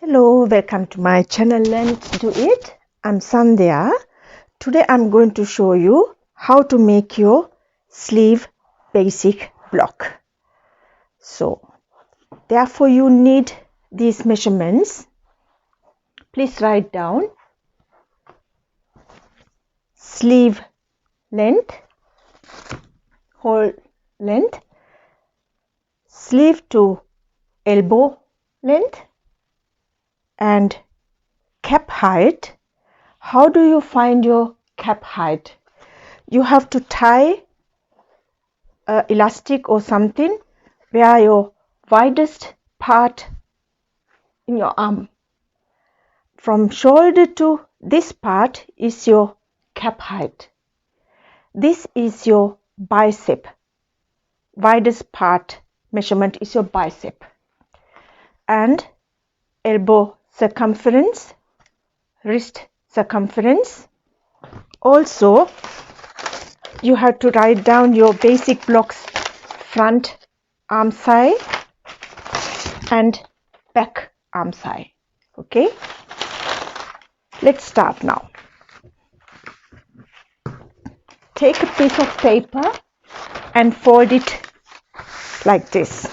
Hello, welcome to my channel Learn to Do It. I'm Sandhya. Today I'm going to show you how to make your sleeve basic block. So, therefore you need these measurements. Please write down sleeve length, whole length, sleeve to elbow length, and cap height. How do you find your cap height? You have to tie an elastic or something where your widest part in your arm. From shoulder to this part is your cap height. This is your bicep. Widest part measurement is your bicep. And elbow circumference, wrist circumference. Also, you have to write down your basic blocks front arm side and back arm side. Okay, let's start now. Take a piece of paper and fold it like this.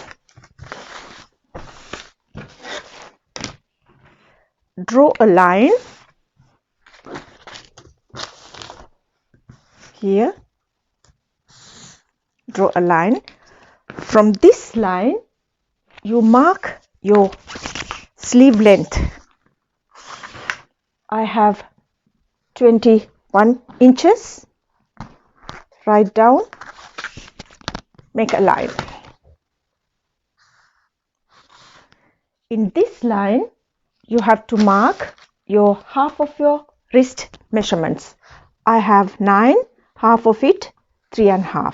Draw a line here. Draw a line. From this line, you mark your sleeve length. I have 21 inches. Write down, make a line. In this line, you have to mark your half of your wrist measurements. I have 9, half of it 3.5.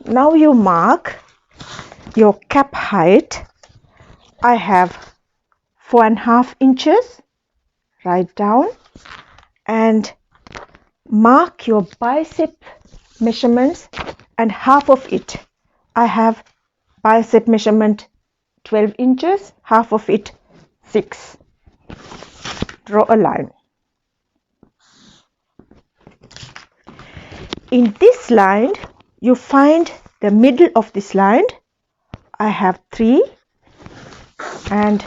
Now you mark your cap height. I have 4.5 inches. Write down and mark your bicep measurements and half of it. I have bicep measurement 12 inches, half of it 6. Draw a line. In this line, you find the middle of this line. I have 3 and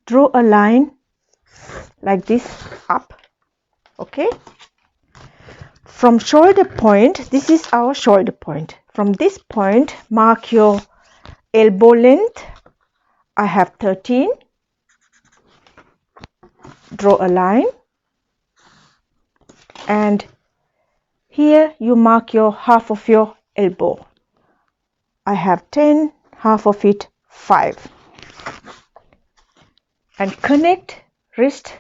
draw a line like this up. Okay. From shoulder point, this is our shoulder point. From this point, mark your elbow length. I have 13. Draw a line. And here you mark your half of your elbow. I have 10, half of it 5. And connect wrist,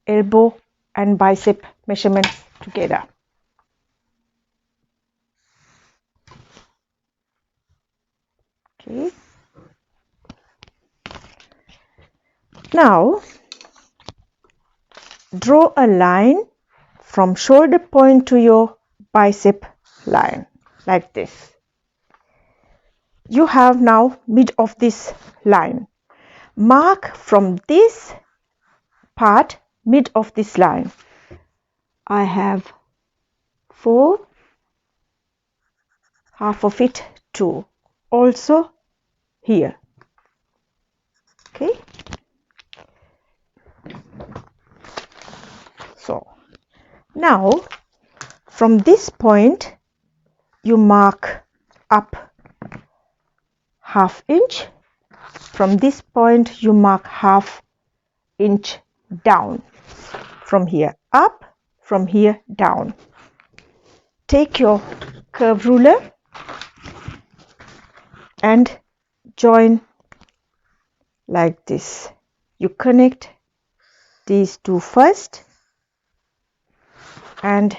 elbow and bicep measurements together. Okay. Now, draw a line from shoulder point to your bicep line like this. You have now mid of this line. Mark from this part mid of this line. I have 4, half of it 2. Also here. Okay. So now from this point you mark up ½ inch. From this point you mark ½ inch down. From here up, from here down. Take your curve ruler and join like this. You connect these two first and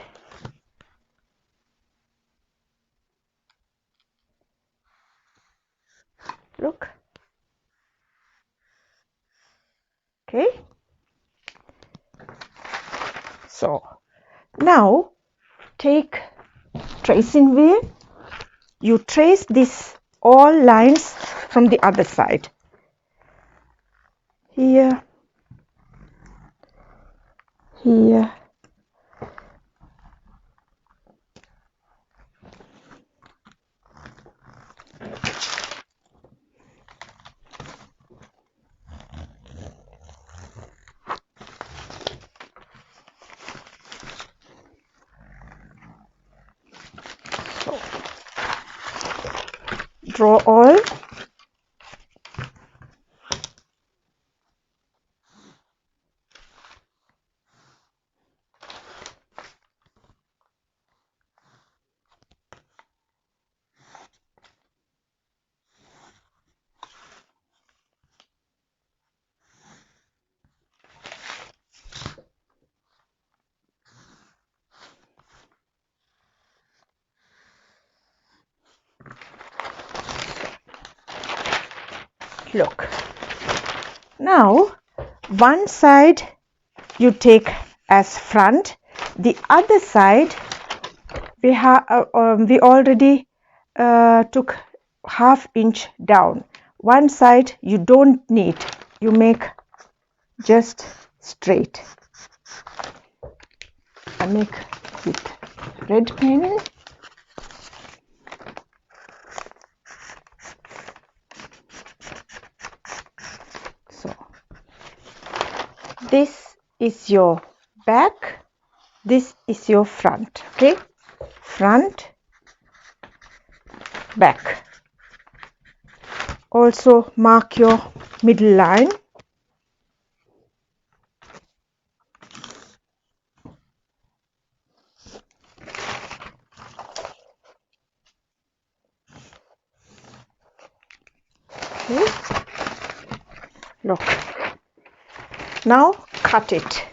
look. Okay. So now take tracing wheel. You trace this all lines from the other side. here, here, so draw all. Look, now one side you take as front, the other side we already took ½ inch down. One side you don't need, you make just straight. I make with red pen. So this is your back, this is your front. Okay, front, back. Also mark your middle line. Okay. Look, now cut it.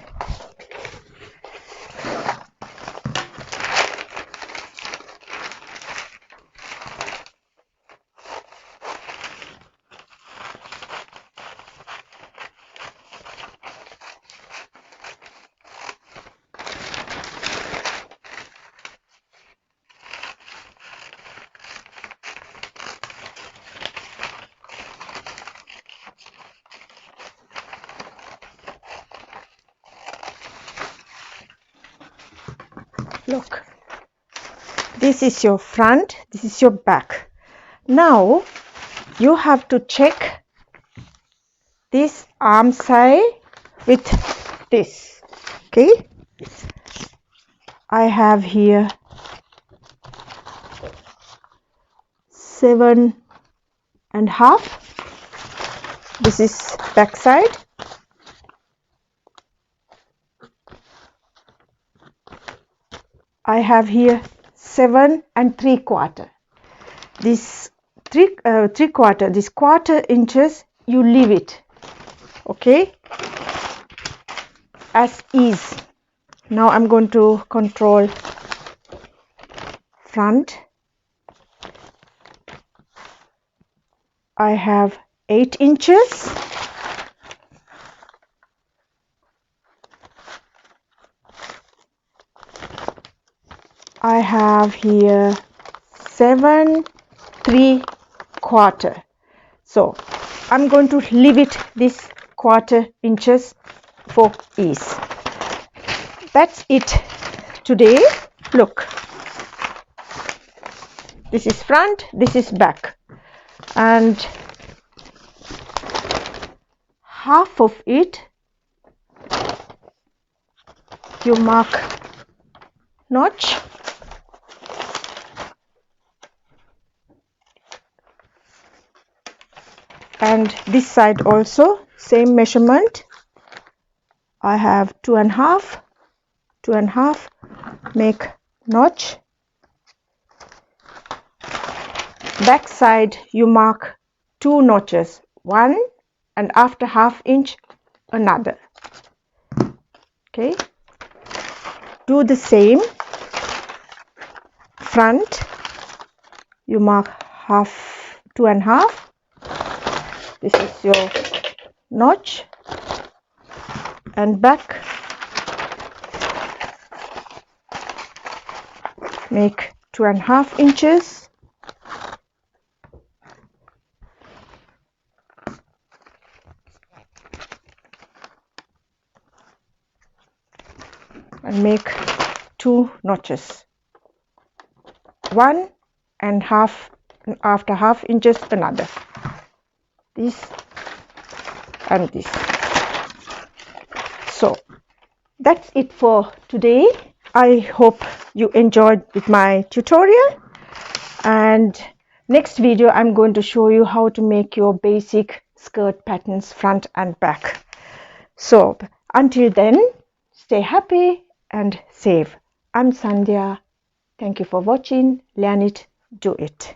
Look, this is your front, this is your back. Now you have to check this arm side with this. Okay, I have here 7.5. This is back side. I have here 7 3/4. This 3/4, this 1/4 inches you leave it, okay, as is. Now I'm going to control front. I have 8 inches. I have here 7 3/4. So I'm going to leave it this 1/4 inches for ease. That's it today. Look, this is front, this is back, and half of it you mark notch, and this side also same measurement. I have 2.5, 2.5, make notch. Back side you mark 2 notches, one, and after ½ inch another. Okay, do the same. Front you mark 2.5. This is your notch, and back make 2.5 inches. and make 2 notches, 1 and half, and after half inches another, this and this. So that's it for today. I hope you enjoyed with my tutorial, and next video I'm going to show you how to make your basic skirt patterns front and back. So until then, stay happy and safe. I'm Sandhya. Thank you for watching. Learn it, do it.